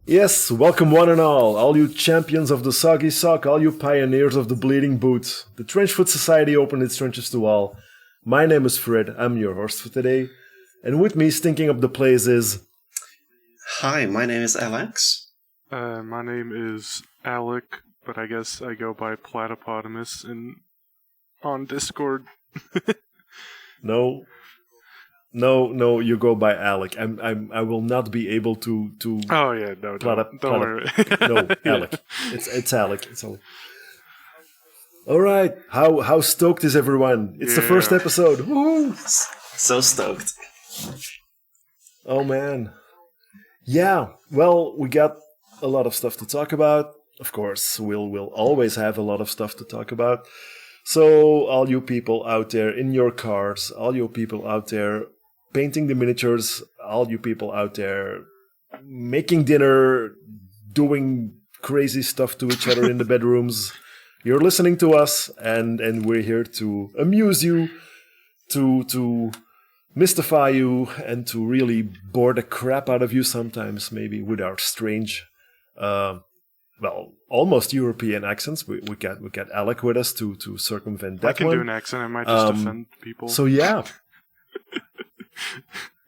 Yes, welcome one and all you champions of the soggy sock, all you pioneers of the bleeding boot. The TrenchFoot Society opened its trenches to all. My name is Fred, I'm your host for today, and with me stinking up the place is... Hi, my name is Alex. My name is Alec, but I guess I go by Platypotamus on Discord. No, you go by Alec. I will not be able to. Oh yeah, no, don't worry. No, Alec. It's Alec. It's Alec. All right. How stoked is everyone? It's the first episode. Woo! So stoked. Oh man. Yeah. Well, we got a lot of stuff to talk about. Of course, we'll always have a lot of stuff to talk about. So, all you people out there in your cars, all you people out there painting the miniatures, all you people out there making dinner, doing crazy stuff to each other in the bedrooms, you're listening to us, and we're here to amuse you, to mystify you, and to really bore the crap out of you sometimes, maybe with our strange... almost European accents. We got Alec with us to circumvent that one. I can do an accent. I might just offend people. So yeah.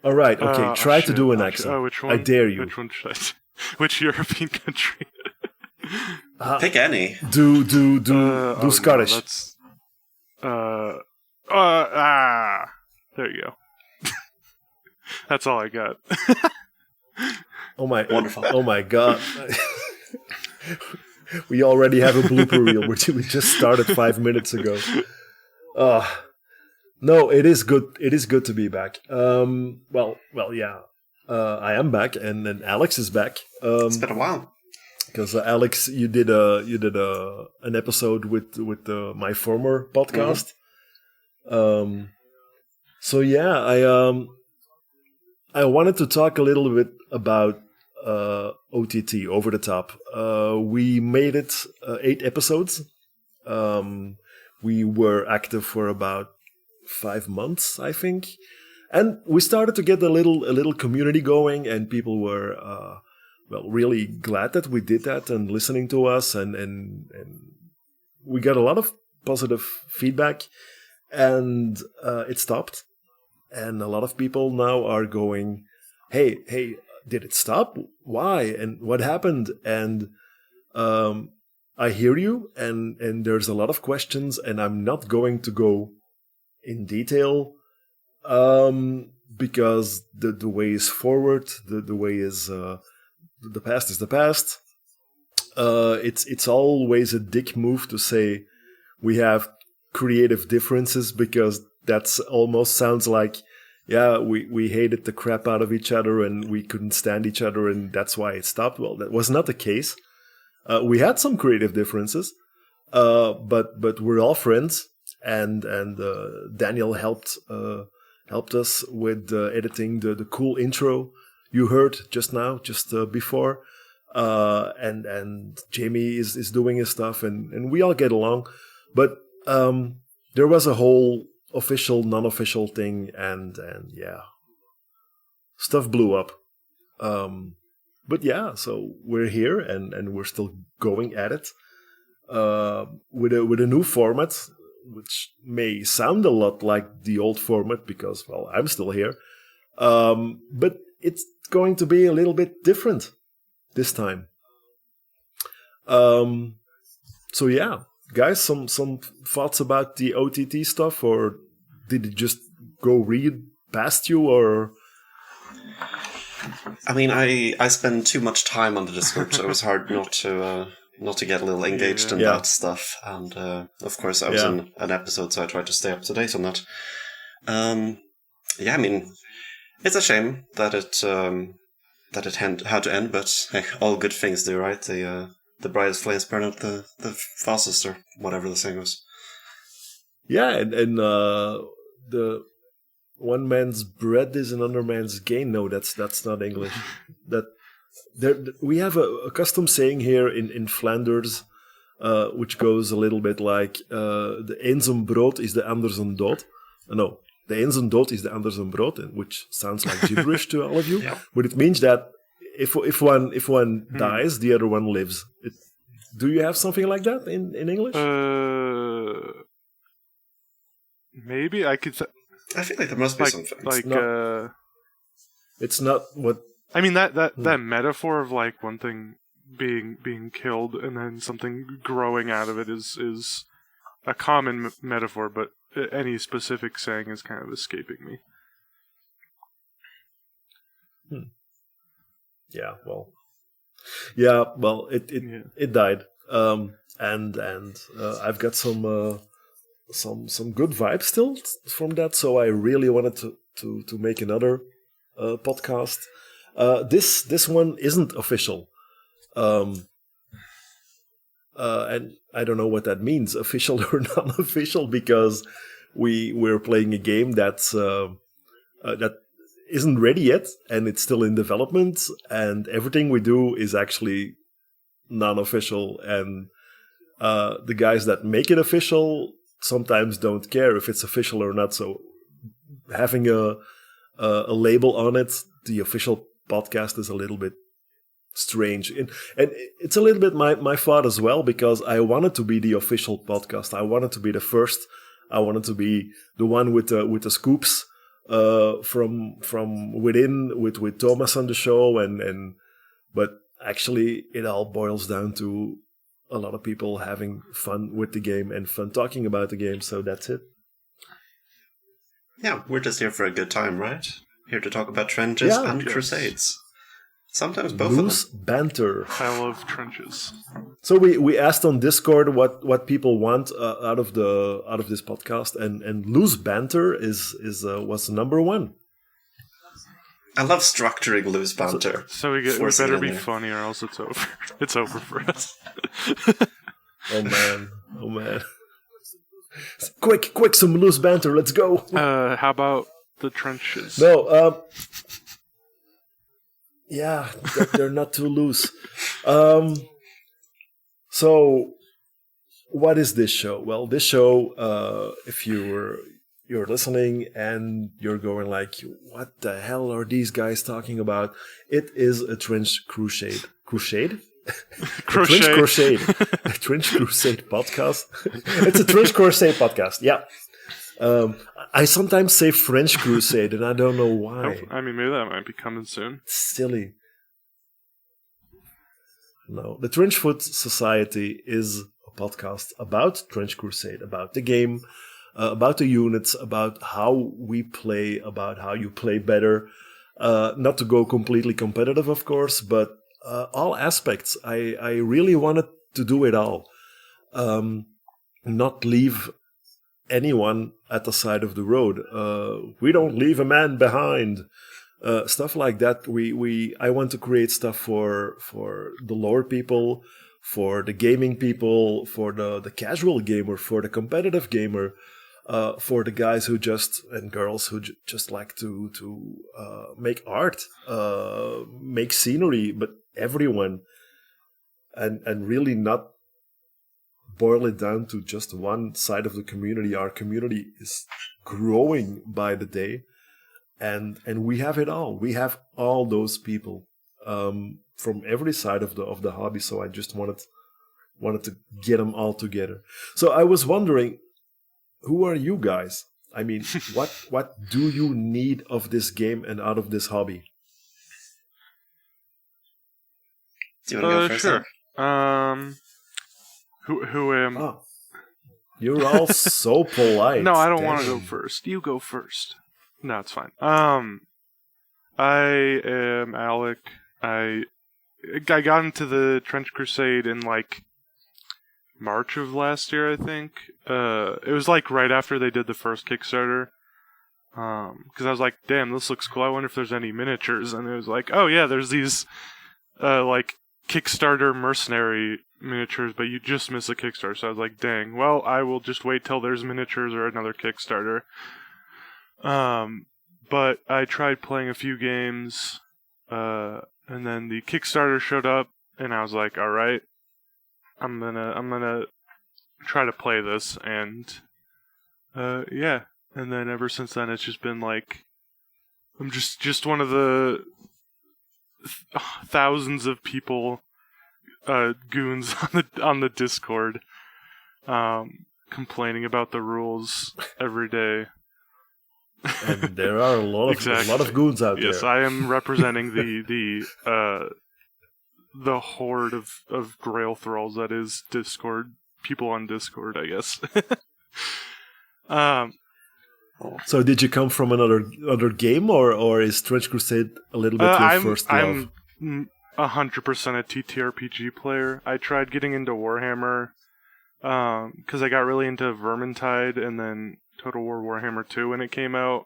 All right. Okay. Try to do an accent. Which one? I dare you. Which one should I? Which European country? Pick any. Do Scottish. No, there you go. That's all I got. Oh my! Wonderful. Oh my God. We already have a blooper reel, which we just started 5 minutes ago. No, it is good. It is good to be back. Yeah. I am back, and Alex is back. It's been a while. Because Alex, you did an episode with my former podcast. Mm-hmm. So yeah, I wanted to talk a little bit about OTT, over the top. We made it 8 episodes. We were active for about 5 months, I think, and we started to get a little community going, and people were really glad that we did that and listening to us, and we got a lot of positive feedback, and it stopped, and a lot of people now are going, hey, did it stop? Why? And what happened? And I hear you, and there's a lot of questions, and I'm not going to go in detail because the way is forward, the way is the past is the past. It's always a dick move to say we have creative differences, because that's almost sounds like, yeah, we hated the crap out of each other and we couldn't stand each other and that's why it stopped. Well, that was not the case. We had some creative differences, but we're all friends, and Daniel helped us with editing the cool intro you heard just now, just before, and Jamie is doing his stuff, and we all get along, but there was a whole official, non-official thing, and yeah, stuff blew up. But yeah, so we're here, and we're still going at it with a new format, which may sound a lot like the old format because, well, I'm still here, but it's going to be a little bit different this time. So yeah. Guys, some thoughts about the OTT stuff, or did it just go read past you, or? I mean, I spend too much time on the Discord, so it was hard not to get a little engaged in that stuff. And of course, I was in an episode, so I tried to stay up to date on that. I mean, it's a shame that it had to end, but hey, all good things do, right? The brightest flames burn out the fastest, or whatever the saying was. Yeah, and the one man's bread is another man's gain. No, that's not English. We have a custom saying here in Flanders, which goes a little bit like de een zijn brood is de ander zijn dood. No, de een zijn dood is de ander zijn brood, which sounds like gibberish to all of you. Yeah. But it means that if one dies, the other one lives. Do you have something like that in English? Maybe I could. I feel like there must be something. It's not what. I mean that metaphor of like one thing being killed and then something growing out of it is a common metaphor, but any specific saying is kind of escaping me. Yeah, well, it died, and I've got some good vibes still from that. So I really wanted to make another podcast. This one isn't official, and I don't know what that means, official or non-official, because we're playing a game that's that isn't ready yet, and it's still in development, and everything we do is actually non-official, and the guys that make it official sometimes don't care if it's official or not. So having a label on it, the official podcast, is a little bit strange, and it's a little bit my fault as well, because I wanted to be the official podcast. I wanted to be the first. I wanted to be the one with the scoops from within, with Thomas on the show, but actually it all boils down to a lot of people having fun with the game and fun talking about the game. So that's it. Yeah, we're just here for a good time, right? Here to talk about trenches and crusades. Sometimes both Loose of them. banter. I love trenches. So we asked on Discord what people want out of this podcast, and loose banter was number one. I love structuring loose banter. So we better be funny, or else it's over. It's over for us. Oh man! Quick! Some loose banter. Let's go. How about the trenches? No. Yeah, they're not too loose. So, what is this show? Well, this show, if you're listening and you're going like, what the hell are these guys talking about? It is a trench crusade. Crusade? Trench crusade. A trench crusade podcast. It's a trench crusade podcast. Yeah. I sometimes say French crusade, and I don't know why. I mean, maybe that might be coming soon. It's silly. No, the TrenchFoot Society is a podcast about Trench Crusade, about the game, about the units, about how we play, about how you play better. Not to go completely competitive, of course, but all aspects. I really wanted to do it all. Not leave anyone at the side of the road. We don't leave a man behind. Stuff like that. I want to create stuff for the lore people, for the gaming people, for the casual gamer, for the competitive gamer, for the guys and girls who just like to make art, make scenery, but everyone, and really not boil it down to just one side of the community. Our community is growing by the day, and we have it all. We have all those people from every side of the hobby. So I just wanted to get them all together. So I was wondering, who are you guys? I mean, what do you need of this game and out of this hobby? Do you want to go first? Sure. Who am? Oh, you're all so polite. No, I don't want to go first. You go first. No, it's fine. I am Alec. I got into the Trench Crusade in like March of last year, I think. It was like right after they did the first Kickstarter. Because I was like, damn, this looks cool. I wonder if there's any miniatures. And it was like, oh yeah, there's these like Kickstarter mercenary miniatures, but you just miss a Kickstarter. So I was like, dang, well, I will just wait till there's miniatures or another Kickstarter. But I tried playing a few games, and then the Kickstarter showed up, and I was like, all right, I'm gonna try to play this, and yeah. And then ever since then, it's just been like, I'm just one of the thousands of people, goons on the Discord, complaining about the rules every day. And there are a lot of goons out there. Yes, I am representing the horde of Grail thralls that is Discord, people on Discord, I guess. So did you come from another game, or is Trench Crusade a little bit your first love? I'm 100% a TTRPG player. I tried getting into Warhammer because I got really into Vermintide and then Total War Warhammer 2 when it came out.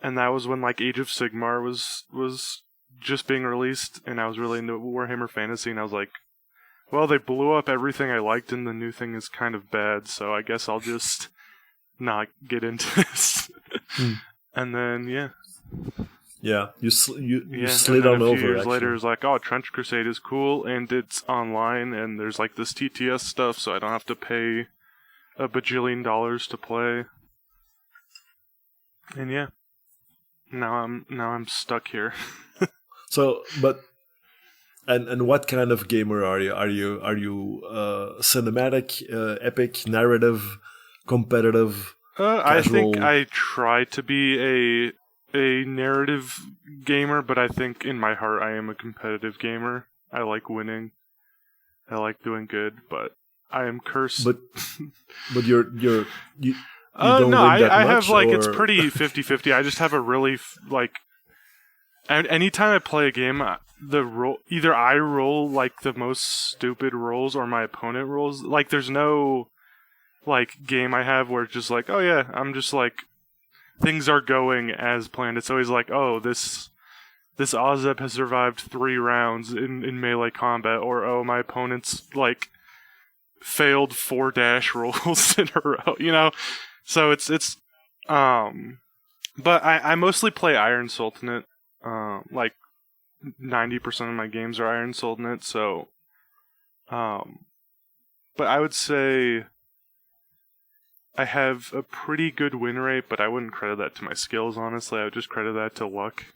And that was when like Age of Sigmar was just being released, and I was really into Warhammer Fantasy, and I was like, well, they blew up everything I liked, and the new thing is kind of bad, so I guess I'll just not get into this. And then, you slid on over. A few years later, it was like, oh, Trench Crusade is cool, and it's online, and there's like this TTS stuff, so I don't have to pay a bajillion dollars to play. And yeah, now I'm stuck here. So, but and what kind of gamer are you? Are you cinematic, epic, narrative, competitive? I think I try to be a narrative gamer, but I think in my heart I am a competitive gamer. I like winning. I like doing good, but I am cursed. But you don't no, win that I much, have like or? It's pretty 50-50. I just have a really like. And anytime I play a game, either I roll like the most stupid rolls or my opponent rolls. Like there's no like game I have where it's just like, oh yeah, I'm just like things are going as planned. It's always like, oh, this Ozeb has survived 3 rounds in melee combat, or oh, my opponent's like failed 4 dash rolls in a row, you know? So it's but I mostly play Iron Sultanate. Like 90% of my games are Iron Sultanate, so but I would say I have a pretty good win rate, but I wouldn't credit that to my skills, honestly. I would just credit that to luck.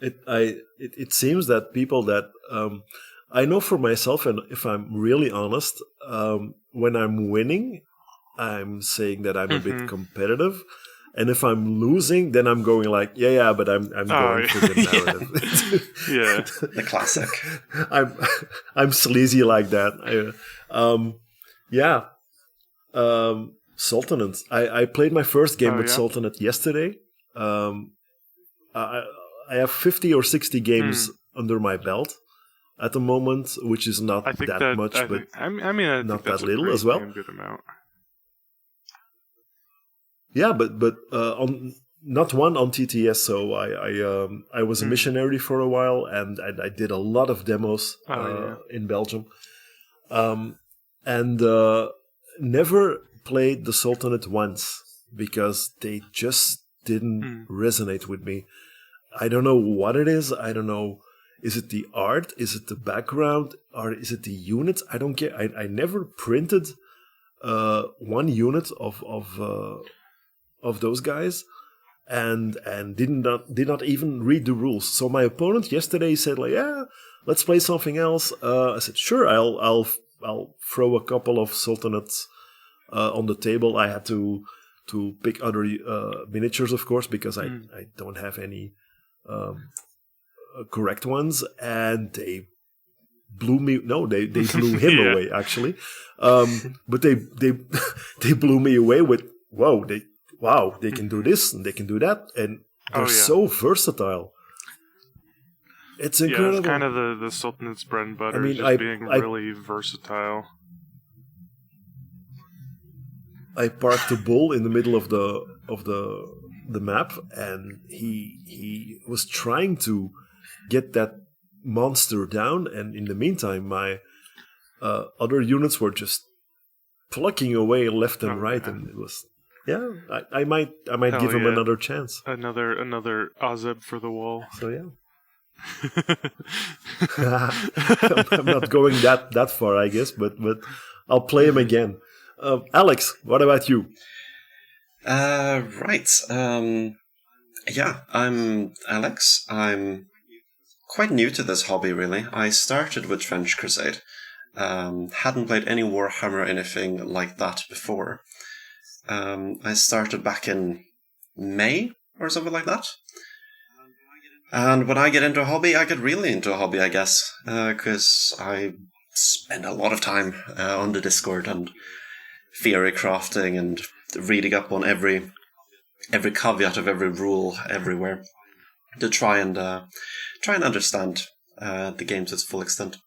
It seems that people that I know for myself, and if I'm really honest, when I'm winning, I'm saying that I'm a bit competitive. And if I'm losing, then I'm going like, yeah, but I'm going for the narrative. Yeah, the classic. I'm sleazy like that. Sultanate. I played my first game with Sultanate yesterday. I have 50 or 60 games under my belt at the moment, which is not that much, but I mean, not that little as well. Good amount. Yeah, but on not one on TTS. So I was a missionary for a while, and I did a lot of demos in Belgium, and never played the Sultanate once because they just didn't resonate with me. I don't know what it is. I don't know. Is it the art? Is it the background? Or is it the units? I don't get. I never printed one unit of those guys, and did not even read the rules. So my opponent yesterday said like, yeah, let's play something else. I said sure. I'll throw a couple of Sultanates on the table. I had to pick other miniatures, of course, because I don't have any correct ones, and they blew me. No, they blew him away actually. But they blew me away with they can do this and they can do that, and they're so versatile. It's incredible. Yeah, it's kind of the Sultanate's bread and butter. I mean, being really versatile. I parked a bull in the middle of the map, and he was trying to get that monster down, and in the meantime, my other units were just plucking away left and right, and it was. Yeah, I might give him another chance. Another Ozeb for the wall. So yeah, I'm not going that far, I guess, but I'll play him again. Alex, what about you? Right. Yeah, I'm Alex. I'm quite new to this hobby, really. I started with Trench Crusade. Hadn't played any Warhammer or anything like that before. I started back in May or something like that. And when I get into a hobby, I get really into a hobby, I guess, because I spend a lot of time on the Discord and theory crafting and reading up on every caveat of every rule everywhere to try and understand the game to its full extent.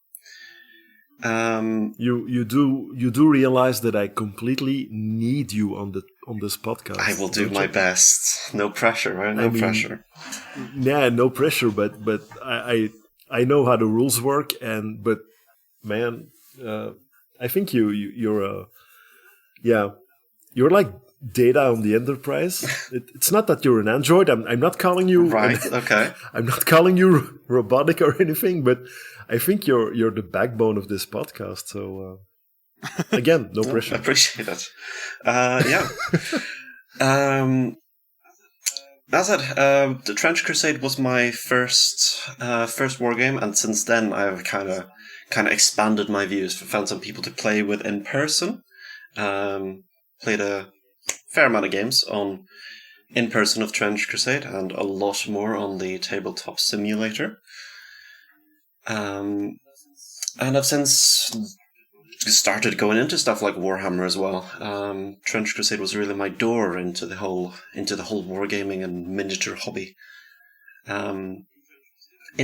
You do realize that I completely need you on this podcast. I will do my best. No pressure, right? No pressure. Yeah, no pressure. But I know how the rules work, but man, I think you're like Data on the Enterprise. It's not that you're an android. I'm not calling you right. Okay. I'm not calling you robotic or anything, but I think you're the backbone of this podcast. So again, no pressure. I appreciate it. Yeah. As I said, the Trench Crusade was my first war game, and since then I've kind of expanded my views. Found some people to play with in person. Played a fair amount of games in person of Trench Crusade, and a lot more on the tabletop simulator. And I've since started going into stuff like Warhammer as well. Trench Crusade was really my door into the whole wargaming and miniature hobby. In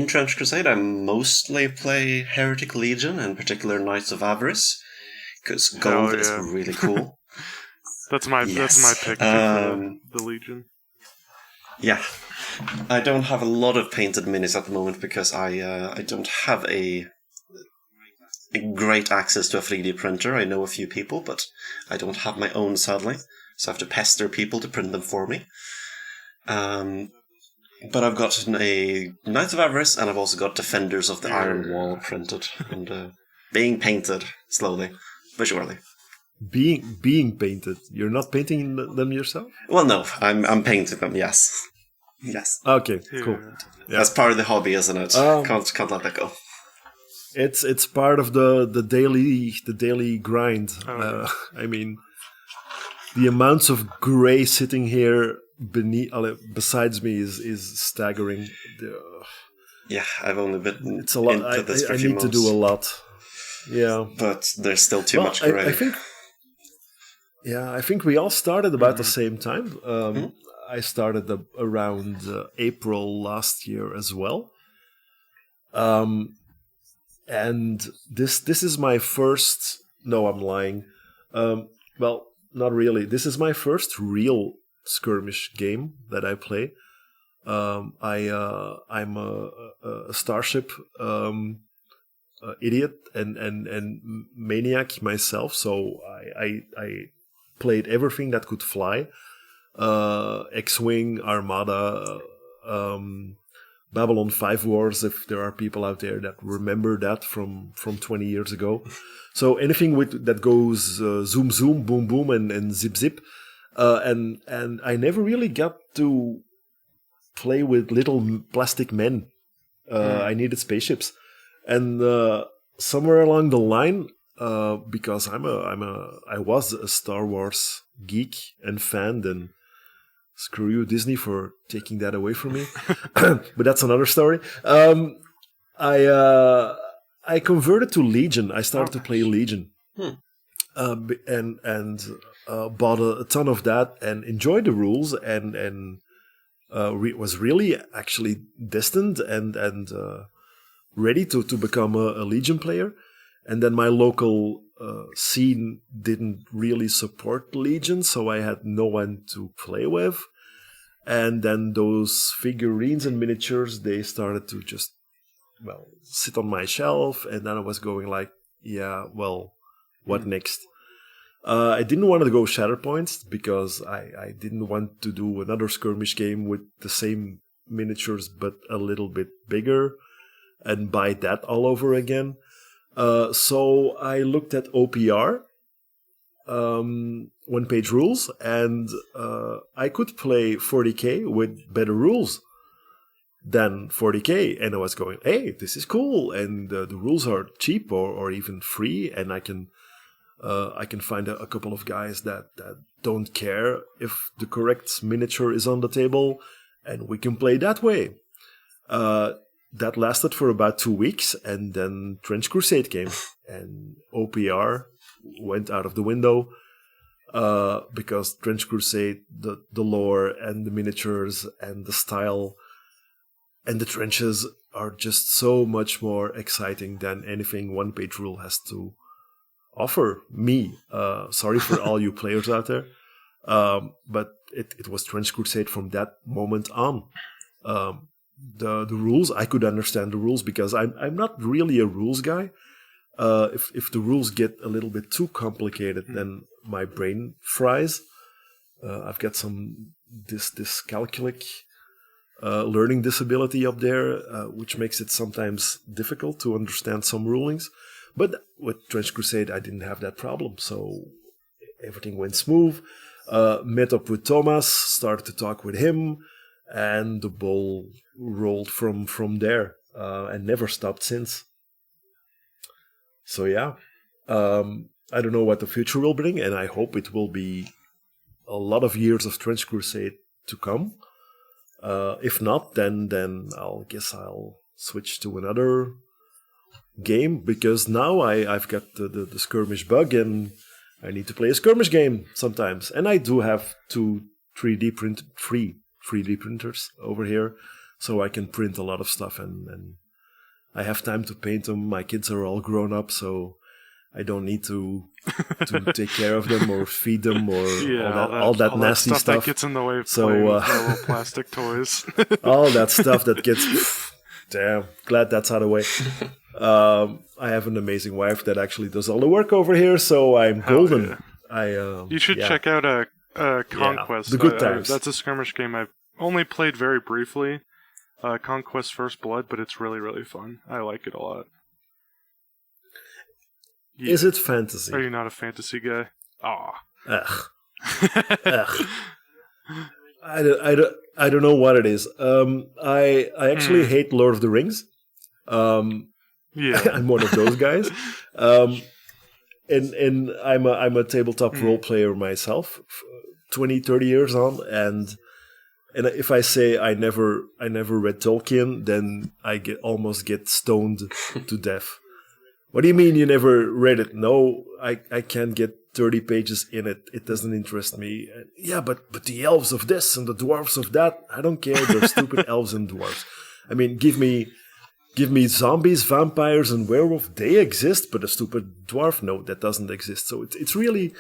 Trench Crusade, I mostly play Heretic Legion, in particular Knights of Avarice, because gold is really cool. That's my pick for the Legion. Yeah. I don't have a lot of painted minis at the moment because I don't have a great access to a 3D printer. I know a few people, but I don't have my own, sadly. So I have to pester people to print them for me. But I've got a Knights of Avarice, and I've also got Defenders of the Iron Wall printed and being painted slowly but surely. Being painted. You're not painting them yourself? Well, no, I'm painting them. Yes. Okay, cool. Yeah. That's part of the hobby, isn't it? Can't let that go. It's part of the daily grind. I mean, the amounts of gray sitting here besides me is staggering. Yeah, I've only been. It's a lot. I need to do a lot. Yeah, but there's still too much gray. I think we all started about the same time. I started around April last year as well. And this is my first. No, I'm lying. Well, not really. This is my first real skirmish game that I play. I'm a Starship idiot and maniac myself, so I played everything that could fly. X-Wing, Armada, Babylon 5 Wars, if there are people out there that remember that from 20 years ago. So anything that goes zoom zoom, boom boom, and zip zip. And I never really got to play with little plastic men. I needed spaceships. And somewhere along the line, because I was a Star Wars geek and fan, then screw you, Disney, for taking that away from me. But that's another story. I converted to Legion. I started to play Legion, and bought a ton of that and enjoyed the rules and was really actually destined and ready to become a Legion player. And then my local scene didn't really support Legion, so I had no one to play with. And then those figurines and miniatures, they started to just, sit on my shelf. And then I was going like, what next? I didn't want to go Shatterpoints because I didn't want to do another skirmish game with the same miniatures but a little bit bigger and buy that all over again. So I looked at OPR, one-page rules, and I could play 40k with better rules than 40k, and I was going, hey, this is cool, and the rules are cheap or even free, and I can find a couple of guys that don't care if the correct miniature is on the table, and we can play that way. That lasted for about 2 weeks, and then Trench Crusade came, and OPR went out of the window because Trench Crusade, the lore and the miniatures and the style and the trenches are just so much more exciting than anything one-page rule has to offer me. Sorry for all you players out there, but it was Trench Crusade from that moment on. The rules, I could understand the rules because I'm not really a rules guy. If the rules get a little bit too complicated, then my brain fries. I've got some dyscalculic learning disability up there, which makes it sometimes difficult to understand some rulings. But with Trench Crusade, I didn't have that problem, so everything went smooth. Met up with Thomas, started to talk with him, and the ball rolled from there, and never stopped since. So yeah, I don't know what the future will bring, and I hope it will be a lot of years of Trench Crusade to come. If not, then I'll switch to another game, because now I've got the skirmish bug, and I need to play a skirmish game sometimes. And I do have two 3D printers over here, so I can print a lot of stuff, and I have time to paint them. My kids are all grown up, so I don't need to take care of them or feed them or all that nasty stuff that gets in the way of playing with little plastic toys. All that stuff that gets... Damn, glad that's out of the way. I have an amazing wife that actually does all the work over here, so I'm golden. Yeah. You should check out Conquest. The Good Times. That's a skirmish game I've only played very briefly. Conquest First Blood, but it's really, really fun. I like it a lot. Yeah. Is it fantasy? Are you not a fantasy guy? Aw. Ugh. I don't know what it is. I actually hate Lord of the Rings. Yeah, I'm one of those guys. And I'm a tabletop role player myself, 20, 30 years on, and if I say I never read Tolkien, then I almost get stoned to death. What do you mean you never read it? No, I can't get 30 pages in it. It doesn't interest me. Yeah, but the elves of this and the dwarves of that, I don't care. They're stupid elves and dwarves. I mean, give me zombies, vampires, and werewolves. They exist, but a stupid dwarf, no, that doesn't exist. So it's really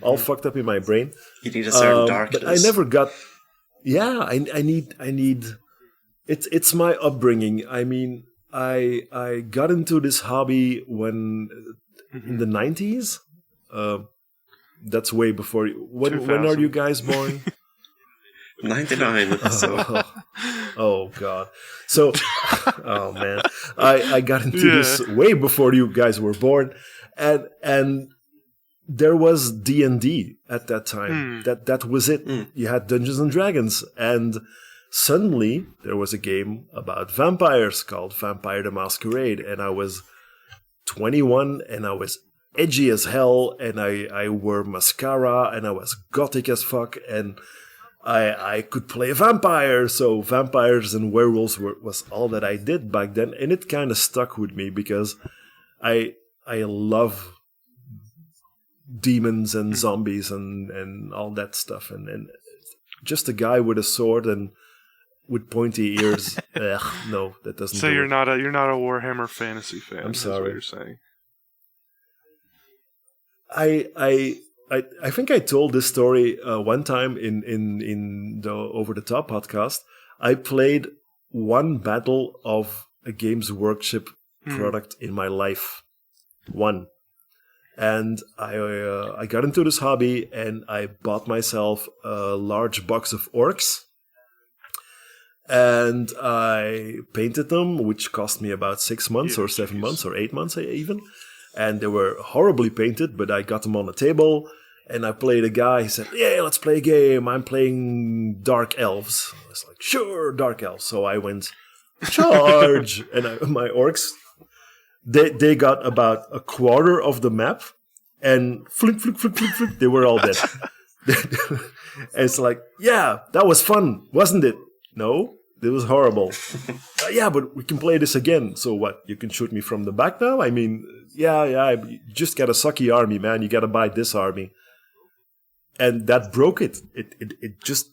all fucked up in my brain. You need a certain darkness. But I never got... Yeah, I need... It's my upbringing. I mean, I got into this hobby when... in the 90s? That's way before... When are you guys born? 99. Oh God. So, oh man, I got into this way before you guys were born, and there was D&D at that time. That was it. You had Dungeons and Dragons, and suddenly there was a game about vampires called Vampire the Masquerade, and I was 21, and I was edgy as hell, and I wore mascara, and I was gothic as fuck, and I could play a vampire, so vampires and werewolves was all that I did back then, and it kind of stuck with me because I love demons and zombies and all that stuff, and just a guy with a sword and with pointy ears. No, that doesn't. So you're not a Warhammer Fantasy fan. I'm sorry. That's what you're saying. I think I told this story one time in the Over the Top podcast. I played one battle of a Games Workshop product in my life. One. And I got into this hobby, and I bought myself a large box of orcs. And I painted them, which cost me about 6 months or 7 months or 8 months even. And they were horribly painted, but I got them on the table. And I played a guy. He said, "Yeah, let's play a game. I'm playing Dark Elves." I was like, "Sure, Dark Elves." So I went, "Charge!" And my orcs, they got about a quarter of the map, and flip, flip, flip, flip, flip, they were all dead. And it's like, yeah, that was fun, wasn't it? No, it was horrible. Yeah, but we can play this again. So what? You can shoot me from the back now? I mean, yeah, you just got a sucky army, man. You got to buy this army. And that broke it. It just...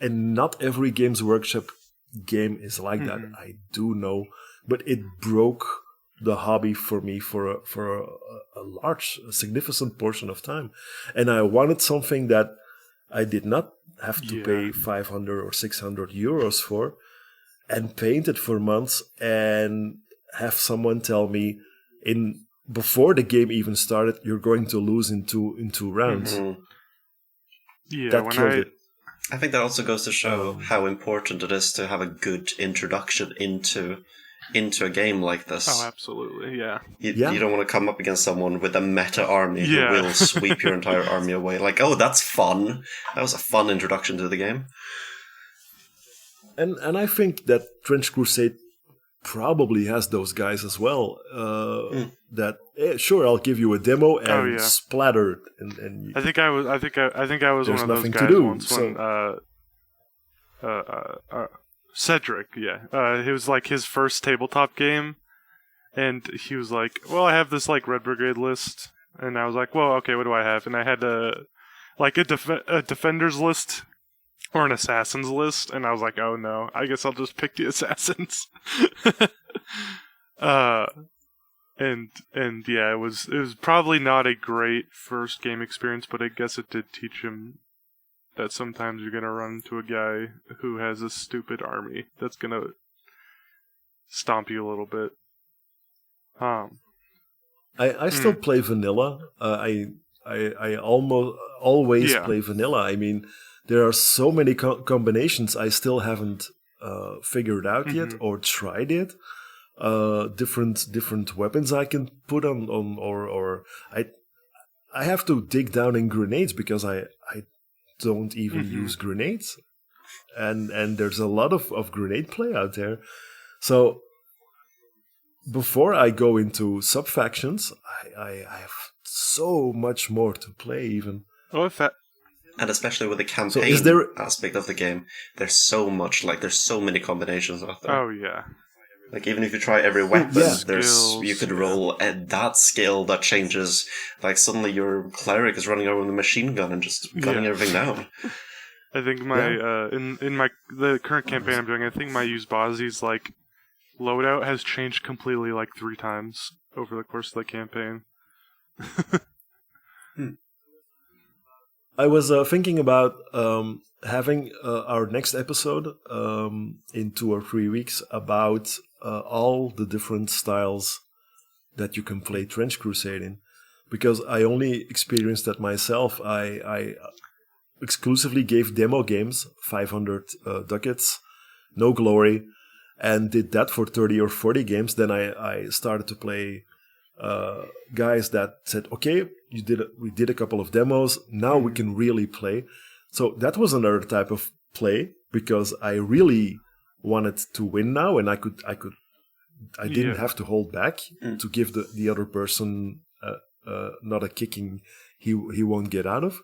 And not every Games Workshop game is like that. I do know. But it broke the hobby for me for a large, significant portion of time. And I wanted something that I did not have to pay 500 or 600 euros for and paint it for months and have someone tell me before the game even started, you're going to lose in two rounds. Mm-hmm. Yeah, that killed it. I think that also goes to show how important it is to have a good introduction into a game like this. Oh, absolutely, yeah. You don't want to come up against someone with a meta army who will sweep your entire army away. Like, oh, that's fun. That was a fun introduction to the game. And I think that Trench Crusade probably has those guys as well. That sure, I'll give you a demo and splatter. And I think I was one of those guys once when Cedric, it was like his first tabletop game, and he was like, "Well, I have this like Red Brigade list," and I was like, "Well, okay, what do I have?" And I had a defenders list or an assassins list, and I was like, "Oh no, I guess I'll just pick the assassins." And yeah, it was probably not a great first game experience, but I guess it did teach him that sometimes you're gonna run into a guy who has a stupid army that's gonna stomp you a little bit. I still play vanilla. I almost always play vanilla. I mean, there are so many combinations I still haven't figured out yet or tried it. Different weapons I can put on or I have to dig down in grenades because I don't even use grenades, and there's a lot of grenade play out there. So before I go into sub factions, I have so much more to play even. And especially with the campaign aspect of the game, there's so many combinations out there. Oh yeah. Like, even if you try every weapon, you could roll that skill that changes. Like, suddenly your cleric is running over with a machine gun and just gunning everything down. I think the current campaign I'm doing, I think my Uzbazi's, like, loadout has changed completely, like, 3 times over the course of the campaign. I was thinking about having our next episode in 2 or 3 weeks about all the different styles that you can play Trench Crusade in, because I only experienced that myself. I exclusively gave demo games 500 ducats, no glory, and did that for 30 or 40 games. Then I started to play guys that said, okay, we did a couple of demos, now we can really play. So that was another type of play, because I really wanted to win now, and I didn't have to hold back to give the other person not a kicking he won't get out of.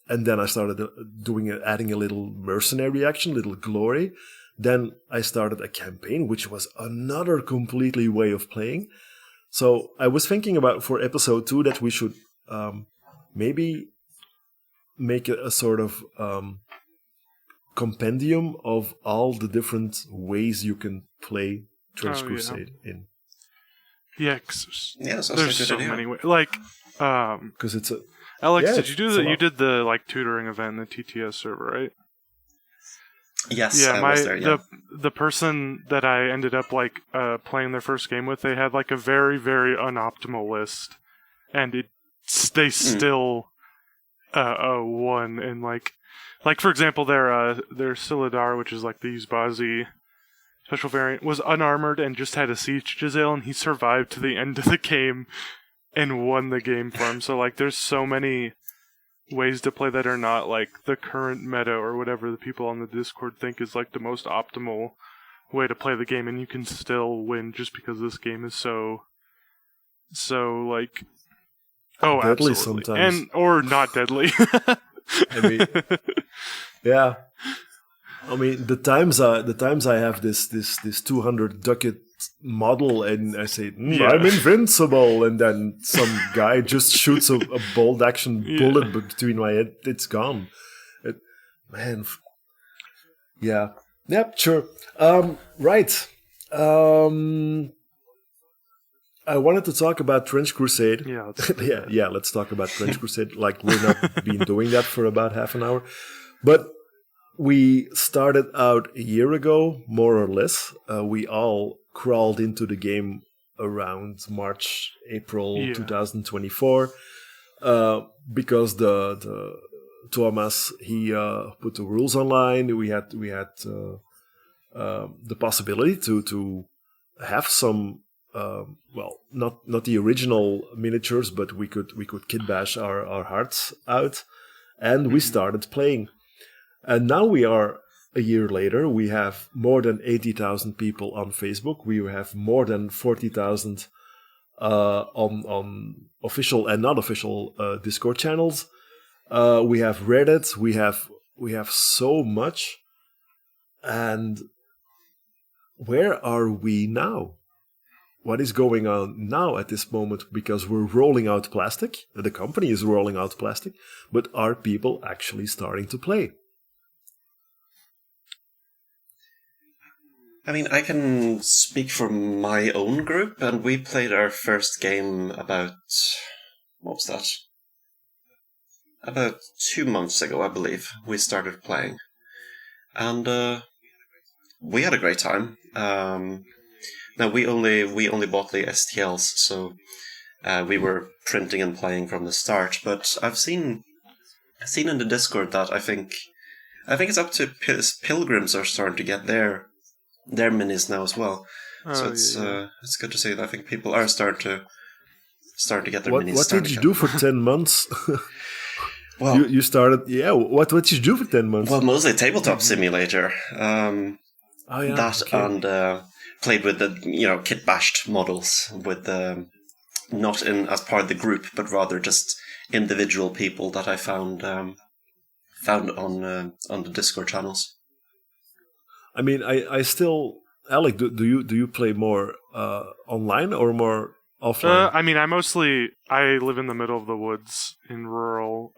And then I started adding a little mercenary action, little glory. Then I started a campaign, which was another completely way of playing. So I was thinking about for episode 2 that we should maybe make a sort of compendium of all the different ways you can play Trench Crusade in. Yeah, cause there's so many ways. Like, because it's a Alex, did you do that? You did the like tutoring event in the TTS server, right? Yes, I was there, the person that I ended up like playing their first game with, they had like a very, very unoptimal list, and they still won. And like for example, their Silidar, which is like the Uzbazi special variant, was unarmored and just had a siege Giselle, and he survived to the end of the game and won the game for him. So like, there's so many ways to play that are not like the current meta or whatever the people on the Discord think is like the most optimal way to play the game, and you can still win just because this game is so like deadly absolutely sometimes, and or not deadly. I mean, yeah. I mean, the times I have this 200 ducat model and I say I'm invincible, and then some guy just shoots a bolt action bullet between my head. It's gone. Yep, sure. Right. I wanted to talk about Trench Crusade. Yeah, let's talk about Trench Crusade. Like, we've not been doing that for about half an hour, but we started out a year ago, more or less. We all crawled into the game around March, April 2024, because the Thomas, he put the rules online. We had the possibility to have some not the original miniatures, but we could kit bash our hearts out, and we started playing. And now we are a year later. We have more than 80,000 people on Facebook. We have more than 40,000 on official and not official Discord channels. We have Reddit. We have so much. And where are we now? What is going on now at this moment? Because we're rolling out plastic. The company is rolling out plastic. But are people actually starting to play? I mean, I can speak for my own group, and we played our first game about 2 months ago, I believe. We started playing, and we had a great time. Now we only bought the STLs, so we were printing and playing from the start. But I've seen in the Discord that I think it's up to Pilgrims are starting to get their minis now as well. So it's good to see that I think people are starting to get their minis. What did you do for 10 months? Well, you started. Yeah, what did you do for 10 months? Well, mostly tabletop simulator. And played with the kit bashed models with not in as part of the group, but rather just individual people that I found on the Discord channels. I mean, I still, Alec, do you play more online or more offline? I mean, I live in the middle of the woods in rural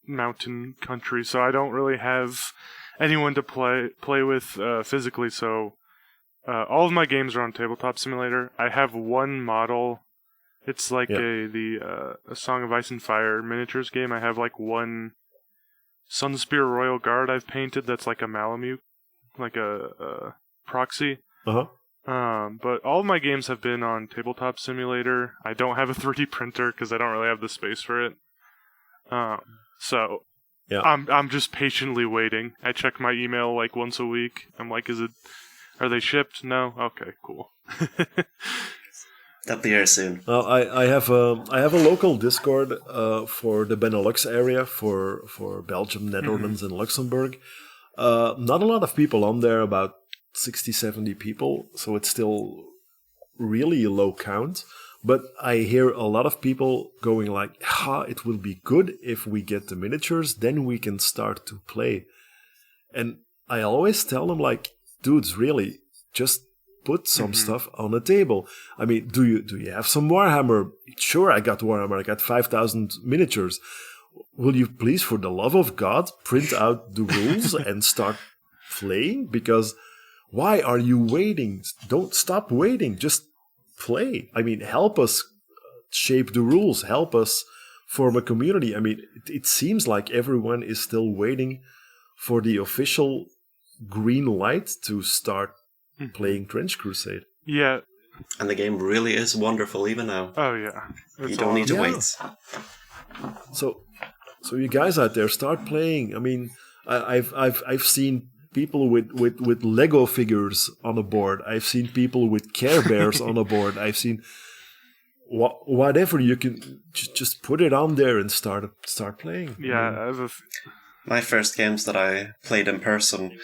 mountain country, so I don't really have anyone to play with physically. So all of my games are on Tabletop Simulator. I have one model. It's like a Song of Ice and Fire miniatures game. I have like one Sunspear Royal Guard I've painted that's like a Malamute, like a proxy. But all of my games have been on Tabletop Simulator. I don't have a 3D printer because I don't really have the space for it. I'm just patiently waiting. I check my email like once a week. I'm like, are they shipped? No? Okay, cool. That'll be here soon. Well, I have a local Discord for the Benelux area for Belgium, Netherlands, and Luxembourg. Not a lot of people on there, about 60, 70 people, so it's still really a low count. But I hear a lot of people going like, it will be good if we get the miniatures, then we can start to play. And I always tell them like, dudes, really, just put some stuff on the table. I mean, do you have some Warhammer? Sure, I got Warhammer. I got 5,000 miniatures. Will you please, for the love of God, print out the rules and start playing? Because why are you waiting? Don't stop waiting. Just play. I mean, help us shape the rules. Help us form a community. I mean, it seems like everyone is still waiting for the official green light to start playing Trench Crusade. Yeah. And the game really is wonderful even now. Oh, yeah. You don't need to wait. So you guys out there, start playing. I mean, I've seen people with Lego figures on a board. I've seen people with Care Bears on a board. I've seen... whatever you can, just put it on there and start playing. Yeah, my first games that I played in person,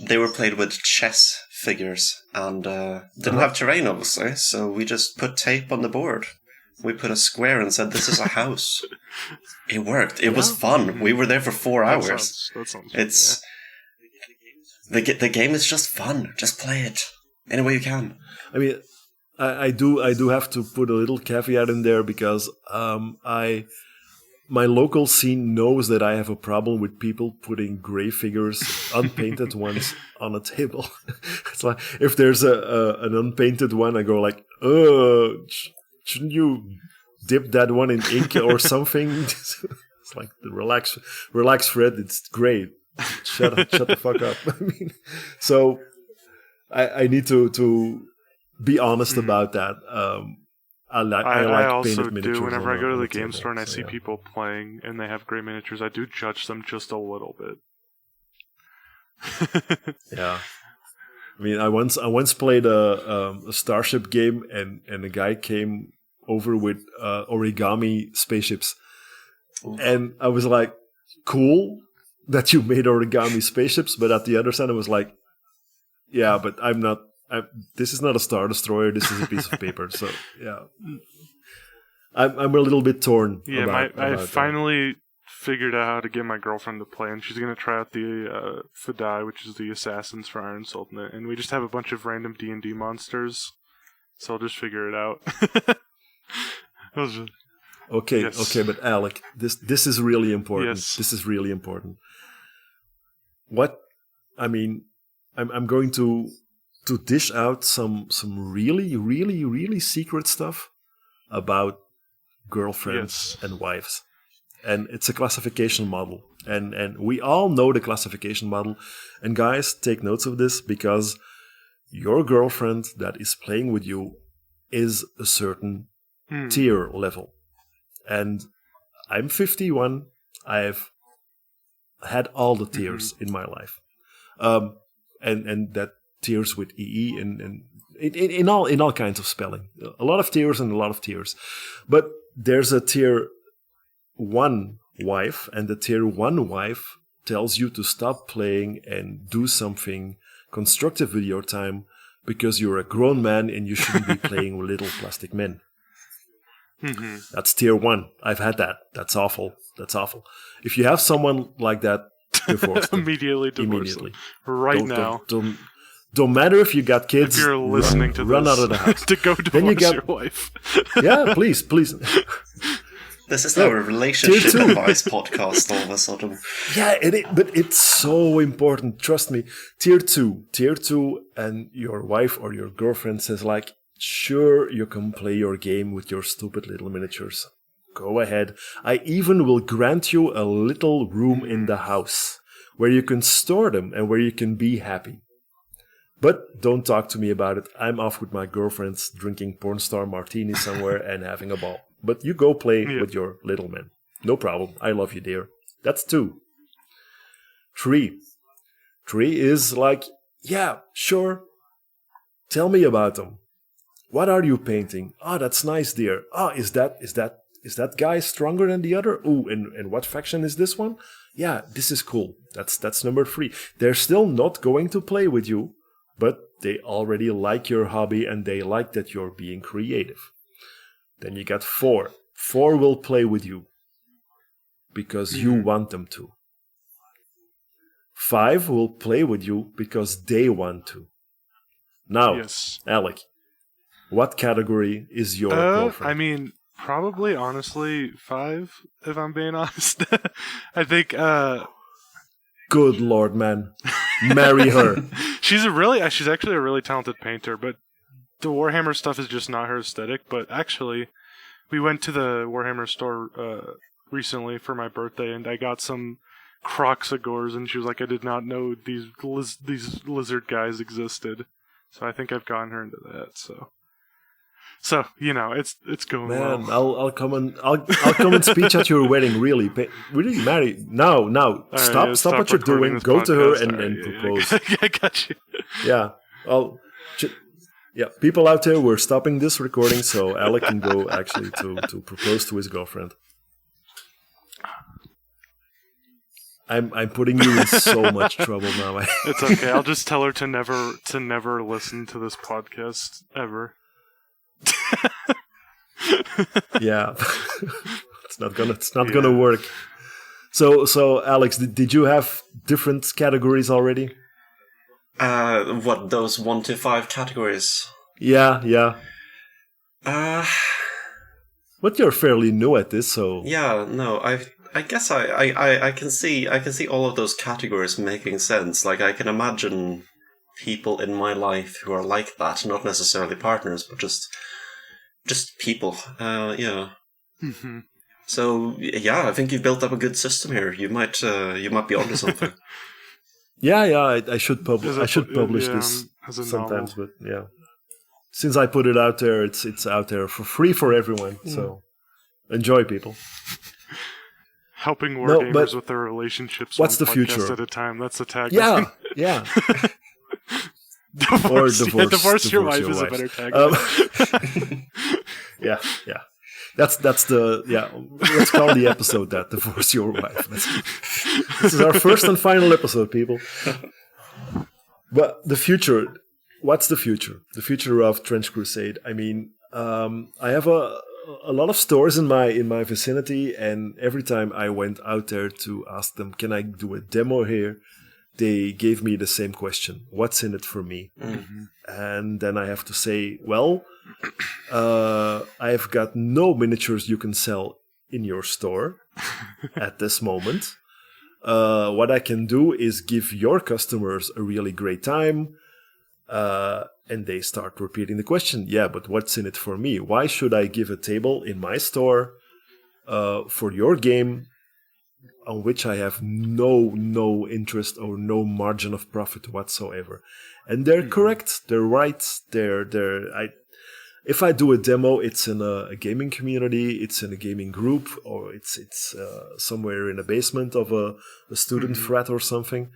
they were played with chess figures and didn't have terrain, obviously, so we just put tape on the board. We put a square and said, "This is a house." It worked. It was fun. We were there for 4 hours. That sounds it's the game is just fun. Just play it any way you can. I mean, I do have to put a little caveat in there because my local scene knows that I have a problem with people putting gray figures, unpainted ones, on a table. It's like if there's an unpainted one, I go like, shouldn't you dip that one in ink or something? It's like relax, Fred. It's great. Shut the fuck up. I mean, so I need to be honest about that. I like also painted miniatures. do. Whenever I go to the game table, store and I see people playing and they have gray miniatures, I do judge them just a little bit. Yeah. I mean, I once played a Starship game, and a guy came over with origami spaceships, and I was like, "Cool that you made origami spaceships," but at the other side, I was like, "Yeah, but I'm not. This is not a Star Destroyer. This is a piece of paper." So yeah, I'm a little bit torn. Yeah, I finally figured out how to get my girlfriend to play, and she's going to try out the Fidai, which is the Assassins for Iron Sultanate, and we just have a bunch of random D&D monsters, so I'll just figure it out. Okay, but Alec, this is really important. Yes. This is really important. What, I mean, I'm going to dish out some really, really, really secret stuff about girlfriends and wives. And it's a classification model. And we all know the classification model. And guys, take notes of this, because your girlfriend that is playing with you is a certain tier level. And I'm 51. I've had all the tiers in my life. And that tiers with EE and in all kinds of spelling. A lot of tiers and a lot of tiers. But there's a tier 1 wife, and the tier 1 wife tells you to stop playing and do something constructive with your time because you're a grown man and you shouldn't be playing with little plastic men. That's tier 1. I've had that. That's awful. If you have someone like that, divorce them. Immediately divorce them. Right now. Don't matter if you got kids. If you're listening to run this, out of the house. to go divorce your wife. Yeah, please. This is now a relationship advice podcast all of a sudden. Yeah, but it's so important. Trust me. Tier 2, and your wife or your girlfriend says like, sure, you can play your game with your stupid little miniatures. Go ahead. I even will grant you a little room in the house where you can store them and where you can be happy. But don't talk to me about it. I'm off with my girlfriends drinking porn star martini somewhere and having a ball. But you go play with your little men. No problem. I love you, dear. That's 2. 3 is like, yeah, sure. Tell me about them. What are you painting? Oh, that's nice, dear. Oh, is that guy stronger than the other? Ooh, and what faction is this one? Yeah, this is cool. That's number 3. They're still not going to play with you, but they already like your hobby and they like that you're being creative. Then you got 4. 4 will play with you because you want them to. 5 will play with you because they want to. Now, Alec, what category is your girlfriend? I mean, probably, honestly, 5, if I'm being honest. I think... Good Lord, man. Marry her. She's actually a really talented painter, but the Warhammer stuff is just not her aesthetic. But actually, we went to the Warhammer store recently for my birthday, and I got some Croxagores, and she was like, I did not know these lizard guys existed. So I think I've gotten her into that, So you know, it's going well. Man, I'll come and speech at your wedding. Really, marry now. Stop what you're doing. Go to her and propose. I got you. Yeah, Yeah, people out there, we're stopping this recording so Alec can go actually to propose to his girlfriend. I'm putting you in so much trouble now. It's okay. I'll just tell her to never listen to this podcast ever. Yeah, it's not gonna work. So Alex, did you have different categories already? What, those 1 to 5 categories? Yeah. But you're fairly new at this, so yeah. No, I guess I can see all of those categories making sense. Like, I can imagine people in my life who are like that, not necessarily partners, but just people. Yeah. Mm-hmm. So yeah, I think you've built up a good system here. You might be onto something. Yeah. I should publish this sometimes, but yeah. Since I put it out there, it's out there for free for everyone. So enjoy, people. Helping wargamers with their relationships. What's the podcast future at a time? That's the tagline. Yeah. Divorce your wife is a better tagline. Yeah. That's the let's call the episode that. Divorce your wife. This is our first and final episode, people. But the future, what's the future? The future of Trench Crusade. I mean, I have a lot of stores in my vicinity, and every time I went out there to ask them, can I do a demo here? They gave me the same question. What's in it for me? Mm-hmm. And then I have to say, well, I've got no miniatures you can sell in your store at this moment. What I can do is give your customers a really great time. And they start repeating the question. Yeah, but what's in it for me? Why should I give a table in my store for your game on which I have no interest or no margin of profit whatsoever? And they're correct. They're right. If I do a demo, it's in a gaming community, it's in a gaming group, or it's somewhere in a basement of a student frat or something.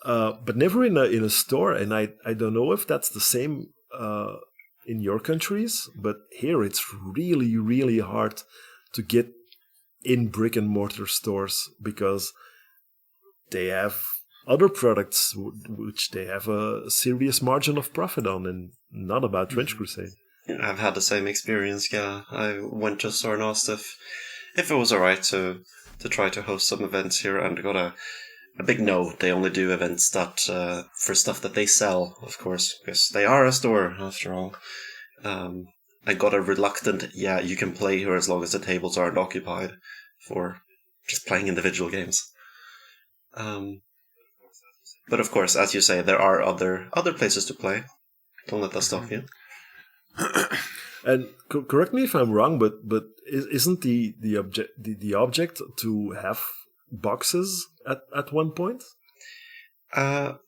But never in a store, and I don't know if that's the same in your countries, but here it's really, really hard to get in brick and mortar stores because they have other products which they have a serious margin of profit on, and not about Trench Crusade. I've had the same experience. Yeah, I went to a store and asked if it was alright to try to host some events here, and got a big no. They only do events that for stuff that they sell, of course, because they are a store after all. I got a reluctant, yeah, you can play here as long as the tables aren't occupied, for just playing individual games. But of course, as you say, there are other places to play. Don't let that stop you. And correct me if I'm wrong, but isn't the object to have boxes at one point? I'm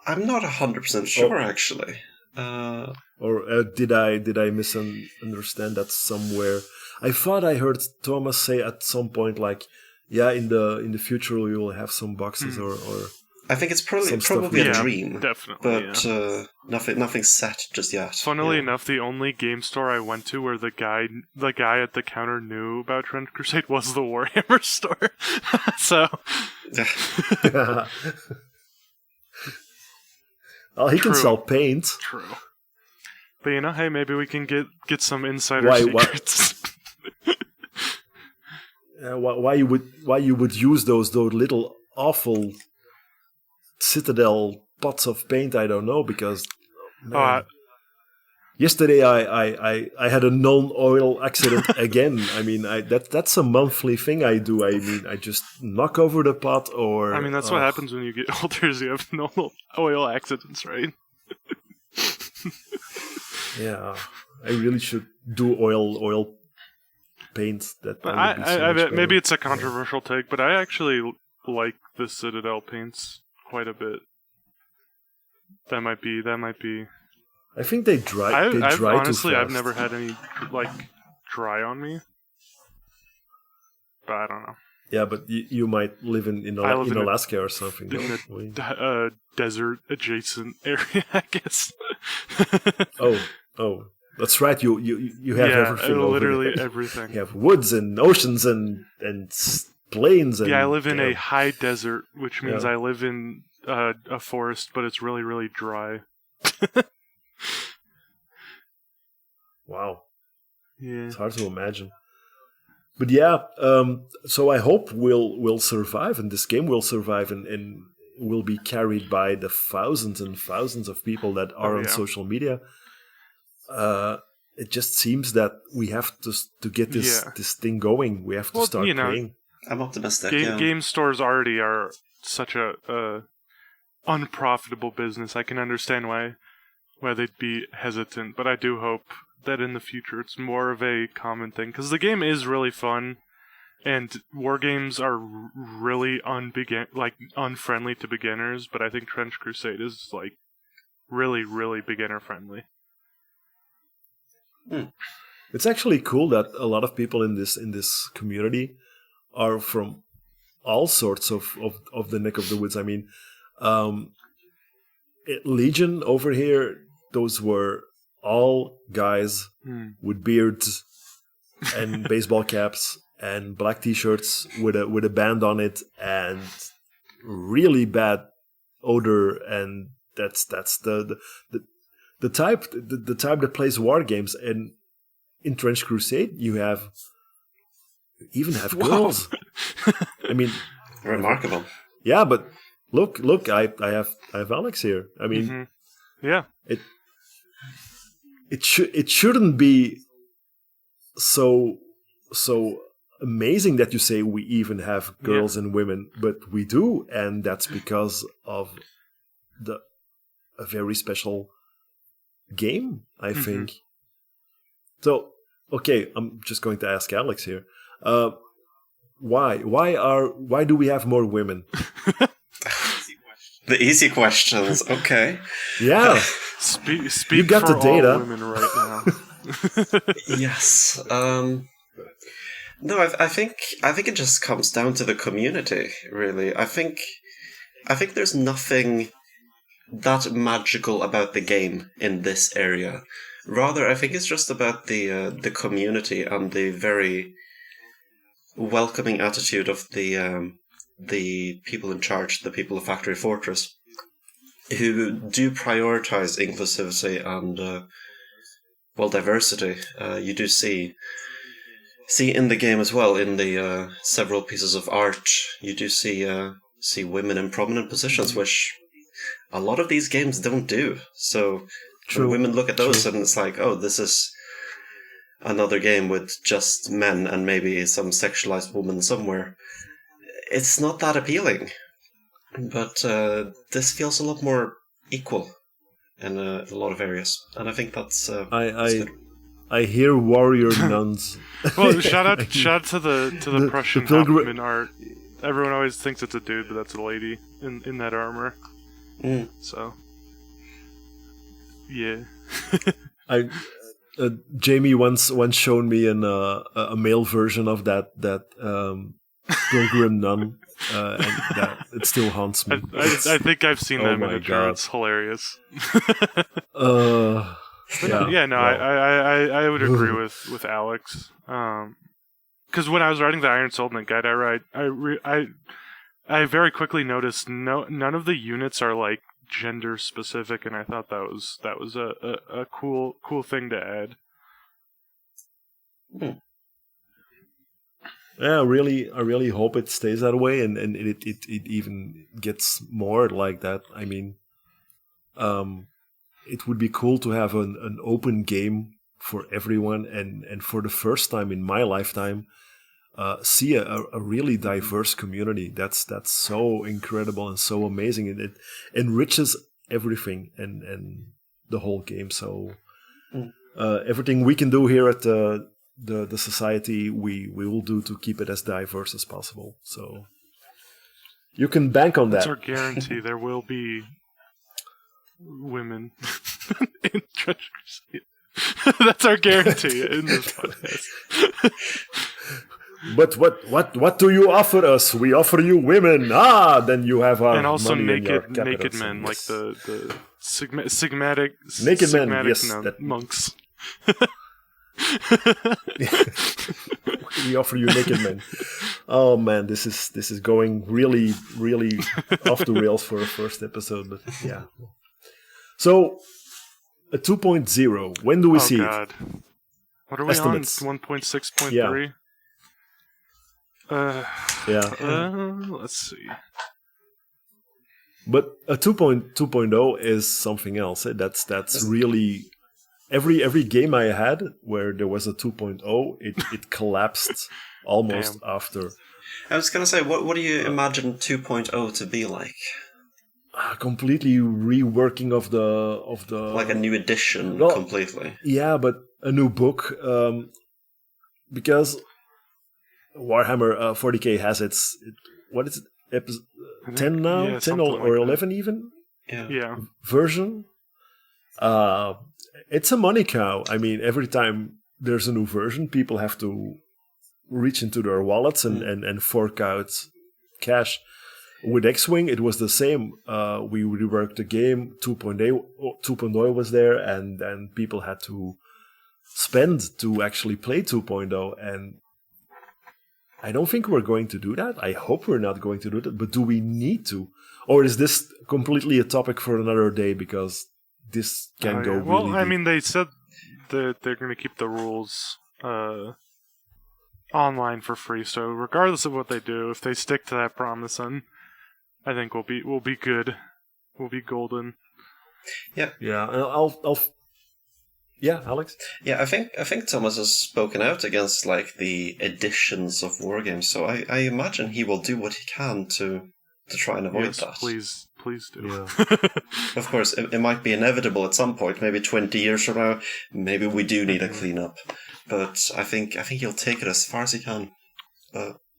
not 100% sure, actually. Or did I misunderstand that somewhere? I thought I heard Thomas say at some point, like, yeah, in the future we will have some boxes or I think it's probably a dream, definitely, but nothing set just yet. Funnily enough, the only game store I went to where the guy at the counter knew about Trench Crusade was the Warhammer store. So, well, he can sell paint. True, but hey, maybe we can get some insider secrets. Why you would use those little awful Citadel pots of paint? I don't know, because yesterday I had a non-oil accident again. I mean, that's a monthly thing I do. I mean, I just knock over the pot, or I mean, that's what happens when you get older. Is you have no oil accidents, right? Yeah, I really should do oil paint. That maybe it's a controversial take, but I actually like the Citadel paints quite a bit. That might be. I think they dry. Honestly, too fast. I've never had any dry on me, but I don't know. Yeah, but you might live in Alaska or something. In a desert adjacent area, I guess. Oh, that's right. You have everything. Literally everything. You have woods and oceans and plains. And, I live in a high desert, which means I live in a forest, but it's really, really dry. Wow. Yeah. It's hard to imagine. But yeah, so I hope we'll survive, and this game will survive, and will be carried by the thousands and thousands of people that are on social media. It just seems that we have to get this thing going. We have to start playing. I'm optimistic. Game stores already are such a unprofitable business. I can understand why they'd be hesitant, but I do hope that in the future it's more of a common thing, because the game is really fun, and war games are really unfriendly to beginners, but I think Trench Crusade is like really, really beginner friendly. It's actually cool that a lot of people in this community are from all sorts of the neck of the woods. I mean, Legion over here, those were all guys with beards and baseball caps and black t-shirts with a band on it and really bad odor, and that's the type that plays war games. And in Trench Crusade you even have girls. I mean, remarkable. Yeah, but look, I have Alex here. I mean, yeah, it shouldn't be so amazing that you say we even have girls and women, but we do, and that's because of a very special game, I think. So, okay, I'm just going to ask Alex here. Why do we have more women? The easy questions. Okay. Yeah. Speak you got for the data. All women right now. Yes. No, I think it just comes down to the community, really. I think there's nothing that magical about the game in this area. Rather, I think it's just about the community and the very welcoming attitude of the people in charge, the people of Factory Fortress, who do prioritize inclusivity and diversity. You do see in the game as well, in the several pieces of art, you do see women in prominent positions, which a lot of these games don't do. So when women look at those, and it's like, oh, this is another game with just men and maybe some sexualized woman somewhere. It's not that appealing. But this feels a lot more equal in a lot of areas, and I think that's good. I hear warrior nuns. Well, shout out to the Prussian Hauptmann art. Everyone always thinks it's a dude, but that's a lady in that armor. So, yeah. Jamie once shown me a male version of that Pilgrim nun, and that it still haunts me. I think I've seen that miniature. It's hilarious. I would agree with Alex. Because when I was writing the Iron Sultan guide, I very quickly noticed none of the units are like gender specific, and I thought that was a cool thing to add. Yeah, I really hope it stays that way, and it even gets more like that. I mean, it would be cool to have an open game for everyone, and for the first time in my lifetime, see a really diverse community. That's so incredible and so amazing, and it enriches everything and the whole game. So everything we can do here at the society, we will do to keep it as diverse as possible. So you can bank on that. That's our guarantee. There will be women in Trench Crusade. That's our guarantee in this podcast. But what do you offer us? We offer you women. Then you have our and also money naked men, like the sigmatic naked men. Yes, monks. We offer you naked men. Oh man, this is going really off the rails for a first episode, but yeah. So a 2.0. When do we see God. it? What are we Estimates. on? 1.6.3. Let's see. But a 2.0 is something else. That's really every game I had where there was a 2.0, it collapsed almost after. I was gonna say, what do you imagine 2.0 to be like? Completely reworking of the like a new edition, completely. Yeah, but a new book, because Warhammer 40k has its what is it, 10 now, yeah, 10 or 11 even, yeah, version. It's a money cow. I mean, every time there's a new version, people have to reach into their wallets and fork out cash. With X-Wing, it was the same. We reworked the game. 2.0 was there, and people had to spend to actually play 2.0. And I don't think we're going to do that. I hope we're not going to do that. But do we need to? Or is this completely a topic for another day? Because this can go really Well, I deep. mean, they said that they're going to keep the rules online for free. So regardless of what they do, if they stick to that promise, then I think we'll be good. We'll be golden. Yeah. Yeah, I'll yeah, Alex. Yeah, I think Thomas has spoken out against like the editions of wargames, so I imagine he will do what he can to try and avoid that. Please do. Yeah. Of course, it might be inevitable at some point, maybe 20 years from now. Maybe we do need a cleanup, but I think he'll take it as far as he can.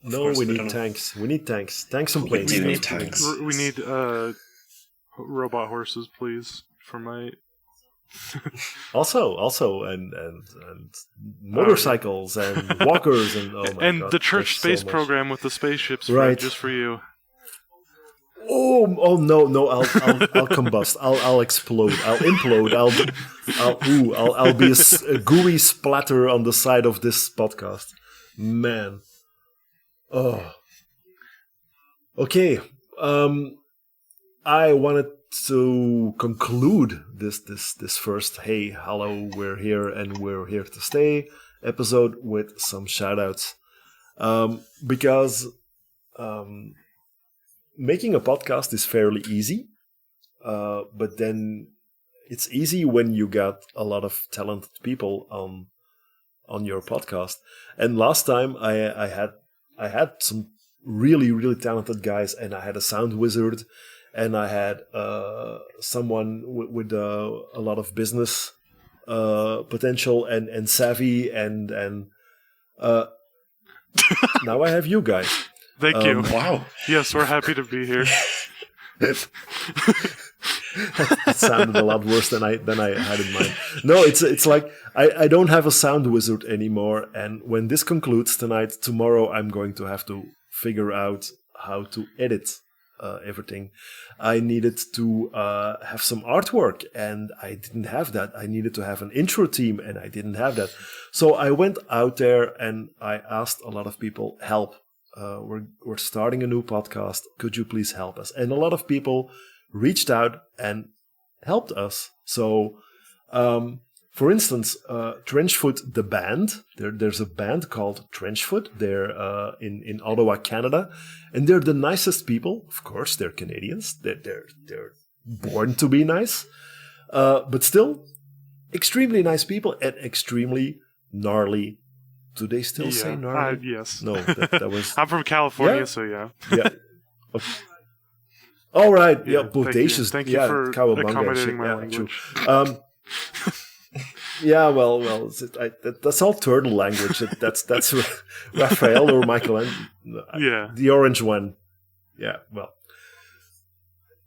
No, we need tanks. We need tanks. Tanks and planes. We do need tanks. We need robot horses, please, for my. Also, and motorcycles and walkers and oh my and God, the church there's space so much. program with the spaceships, Right. Fred, just for you. Oh no! I'll combust. I'll explode. I'll implode. I'll be a gooey splatter on the side of this podcast. Man. Oh. Okay. I wanted to conclude this first "Hey, hello, we're here and we're here to stay" episode with some shoutouts, because making a podcast is fairly easy, but then it's easy when you got a lot of talented people on your podcast. And last time I had some really talented guys, and I had a sound wizard, and I had someone with a lot of business potential and savvy, and now I have you guys. Thank you. Wow. Yes, we're happy to be here. It sounded a lot worse than I had in mind. No, it's like I don't have a sound wizard anymore, and when this concludes tonight, tomorrow I'm going to have to figure out how to edit everything. I needed to have some artwork, and I didn't have that. I needed to have an intro team, and I didn't have that. So I went out there and I asked a lot of people, help. We're starting a new podcast. Could you please help us? And a lot of people reached out and helped us. So, for instance, TrenchFoot, the band, there's a band called TrenchFoot. They're in Ottawa, Canada, and they're the nicest people. Of course, they're Canadians. They're born to be nice, but still extremely nice people and extremely gnarly. Do they still say gnarly? Yes. No, that was... I'm from California, Yeah? so yeah. Yeah. Okay. All right. Yeah, Thank you. bodacious. Thank you for cowabunga accommodating and shit. my Yeah, language. true. Yeah, well, that's all turtle language. That's Raphael or Michelangelo. Yeah. The orange one. Yeah, well.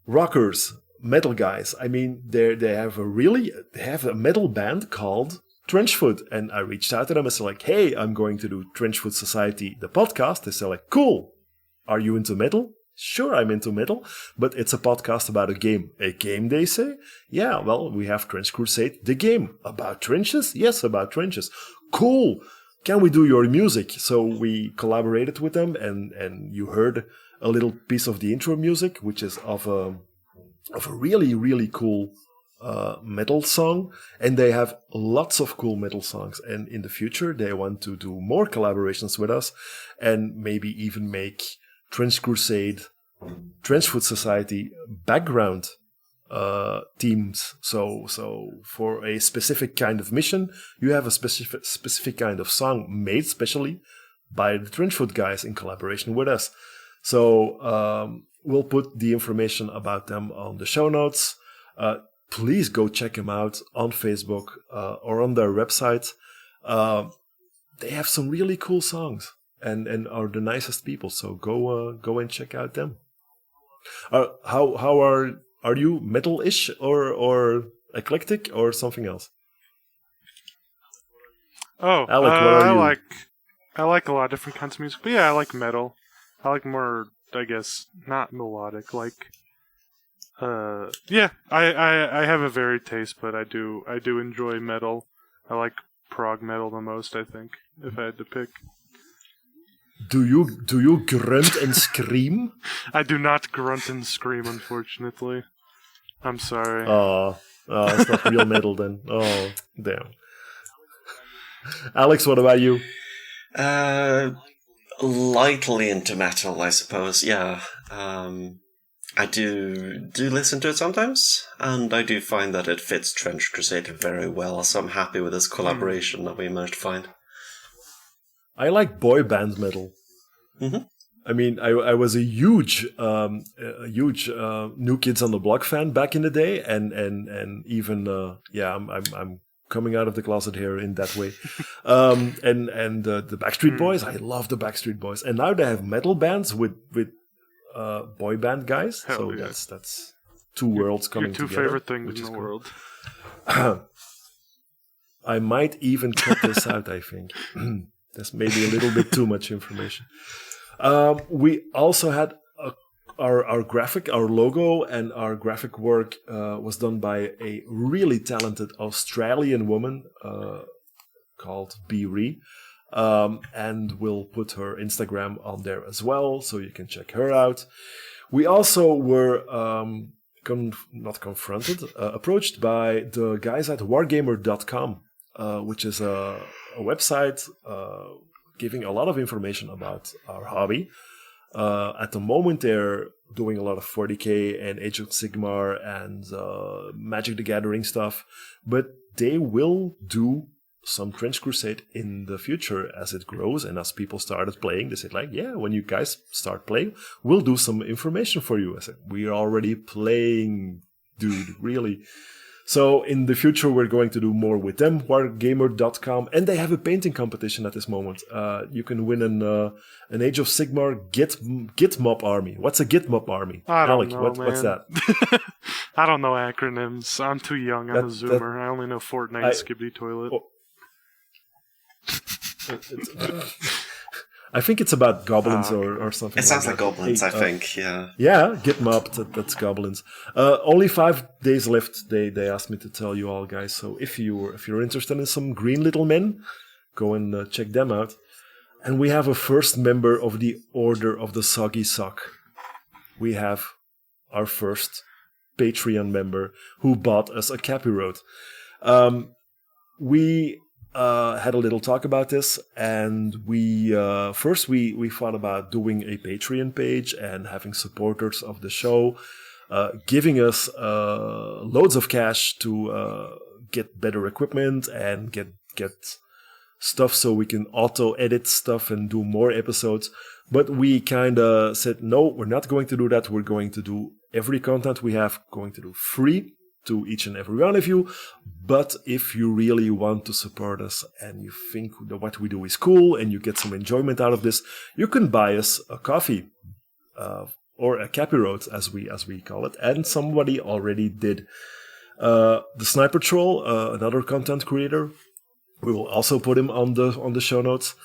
Rockers, metal guys. I mean, they have a metal band called TrenchFoot. And I reached out to them and said like, hey, I'm going to do TrenchFoot Society, the podcast. They said like, cool. Are you into metal? Sure, I'm into metal, but it's a podcast about a game. A game, they say? Yeah, well, we have Trench Crusade, the game. About trenches? Yes, about trenches. Cool. Can we do your music? So we collaborated with them, and you heard a little piece of the intro music, which is of a really, really cool metal song. And they have lots of cool metal songs. And in the future, they want to do more collaborations with us and maybe even make Trench Crusade, TrenchFoot Society background teams. So for a specific kind of mission, you have a specific kind of song made specially by the TrenchFoot guys in collaboration with us. So we'll put the information about them on the show notes. Please go check them out on Facebook or on their website. They have some really cool songs. And are the nicest people, so go and check out them. How are you, metal-ish or eclectic or something else? Oh, Alec, what are you? I like a lot of different kinds of music, but yeah, I like metal. I like more, I guess, not melodic. Like, yeah, I have a varied taste, but I do enjoy metal. I like prog metal the most, I think, if I had to pick. Do you grunt and scream? I do not grunt and scream, unfortunately. I'm sorry. Oh, it's not real metal then. Oh, damn. Alex, what about you? Lightly into metal, I suppose. Yeah. I do listen to it sometimes, and I do find that it fits Trench Crusade very well. So I'm happy with this collaboration that we managed to find. I like boy band metal. Mm-hmm. I mean, I was a huge New Kids on the Block fan back in the day, and even I'm coming out of the closet here in that way. And the Backstreet Boys, I love the Backstreet Boys, and now they have metal bands with boy band guys. Hell so yeah. that's two worlds coming your two together. Favorite things in the cool. world. I might even cut this out. I think. That's maybe a little bit too much information. We also had our logo and our graphic work was done by a really talented Australian woman called Bee Rea. And we'll put her Instagram on there as well, so you can check her out. We also were approached by the guys at wargamer.com. Which is a website giving a lot of information about our hobby. At the moment, they're doing a lot of 40k and Age of Sigmar and Magic the Gathering stuff, but they will do some Trench Crusade in the future as it grows and as people started playing. They said like, yeah, when you guys start playing, we'll do some information for you. I said, we are already playing, dude, really. So in the future, we're going to do more with them, wargamer.com, and they have a painting competition at this moment. You can win an Age of Sigmar Gitmob army. What's a Gitmob army? I don't Alec, know, what's that? I don't know acronyms. I'm too young. I'm a zoomer. I only know Fortnite, Skibbity Toilet. I think it's about goblins or something. It sounds like goblins, I think, yeah. Yeah, Gitmob, that's goblins. Only 5 days left, they asked me to tell you all, guys. So if you're interested in some green little men, go and check them out. And we have a first member of the Order of the Soggy Sock. We have our first Patreon member who bought us a Capirote. We had a little talk about this, and we thought about doing a Patreon page and having supporters of the show giving us loads of cash to get better equipment and get stuff so we can auto edit stuff and do more episodes. But we kind of said, no, we're not going to do that. We're going to do every content we have going to do free to each and every one of you. But if you really want to support us and you think that what we do is cool and you get some enjoyment out of this, you can buy us a coffee or a Capirote, as we call it. And somebody already did. The Sniper Troll, another content creator, We will also put him on the show notes.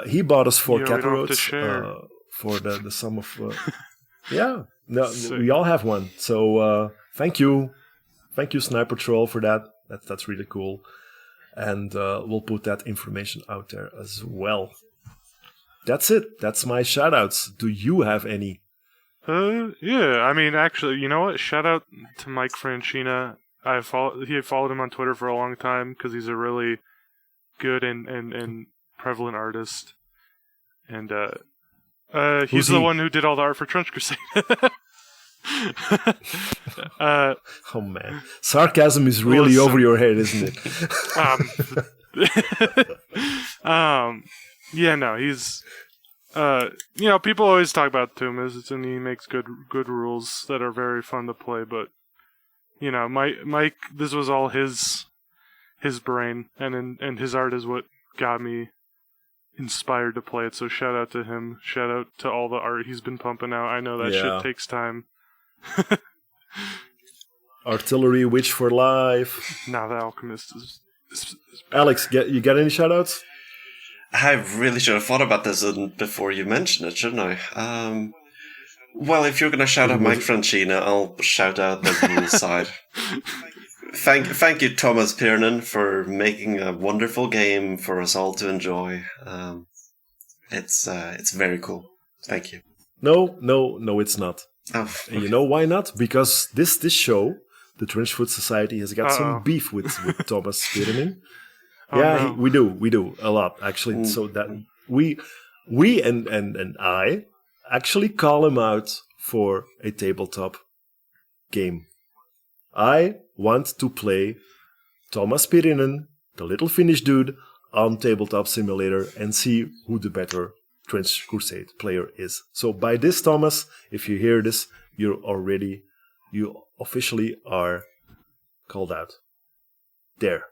He bought us 4 cat roads for the sum of. Yeah, no, we all have one. So thank you, Sniper Troll, for that. That's really cool, and we'll put that information out there as well. That's it. That's my shoutouts. Do you have any? Yeah. I mean, actually, you know what? Shout out to Mike Franchina. He followed him on Twitter for a long time because he's a really good and prevalent artist. And he's the one who did all the art for Trench Crusade. Oh man, sarcasm is really over your head, isn't it? Yeah, no, he's people always talk about Tumas, and he makes good rules that are very fun to play, but Mike, this was all his brain, and his art is what got me inspired to play it. So shout out to him. Shout out to all the art he's been pumping out. I know that shit takes time. Artillery Witch for life. Now the Alchemist is Alex, you got any shoutouts? I really should have thought about this before you mentioned it, shouldn't I? Well, if you're going to shout out Mike Franchina, I'll shout out the rules side. Thank you, Thomas Piernan, for making a wonderful game for us all to enjoy. It's very cool. Thank you. No, it's not. Oh, and you know why not? Because this show, the TrenchFoot Society, has got some beef with Thomas Piernan. We do a lot actually. So that we and I actually call him out for a tabletop game. I want to play Thomas Piernan, the little Finnish dude, on Tabletop Simulator and see who the better Trench Crusade player is. So by this, Thomas, if you hear this, you officially are called out. There.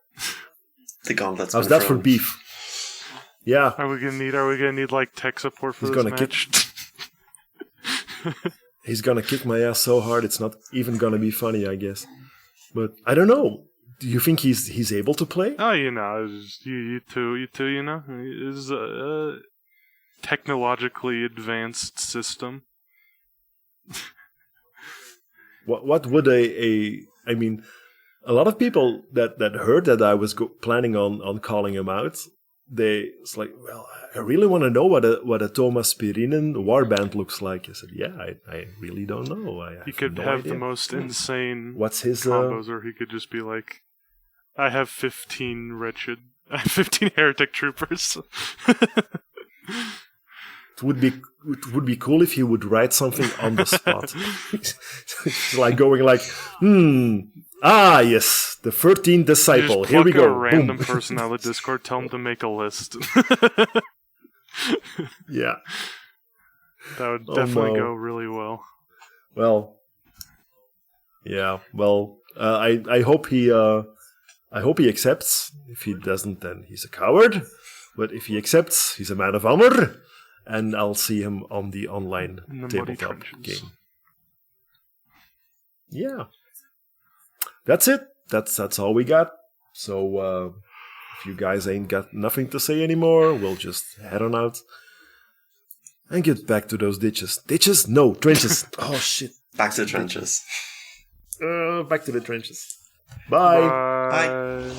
The gauntlet's How's that for beef? Yeah. Are we gonna need like tech support for this match? He's gonna kick my ass so hard it's not even gonna be funny, I guess. But I don't know. Do you think he's able to play? Oh, you two, it's a technologically advanced system. What would I mean, a lot of people that heard that I was planning on calling him out, it's like, well, I really want to know what a Thomas Piernan warband looks like. I said, yeah, I really don't know. He could have the most insane What's his combos, or he could just be like, I have 15 heretic troopers. It would be cool if he would write something on the spot. It's like going like, yes, the 13th disciple. Here we go. A random person out of the Discord, tell him to make a list. Yeah. That would definitely go really well. Well, yeah. Well, I hope he accepts. If he doesn't, then he's a coward. But if he accepts, he's a man of honor. And I'll see him on the online tabletop game. Yeah. That's it. That's all we got. So if you guys ain't got nothing to say anymore, we'll just head on out and get back to those ditches. Ditches? No, trenches. Oh shit. Back to the trenches. Back to the trenches. Bye. Bye.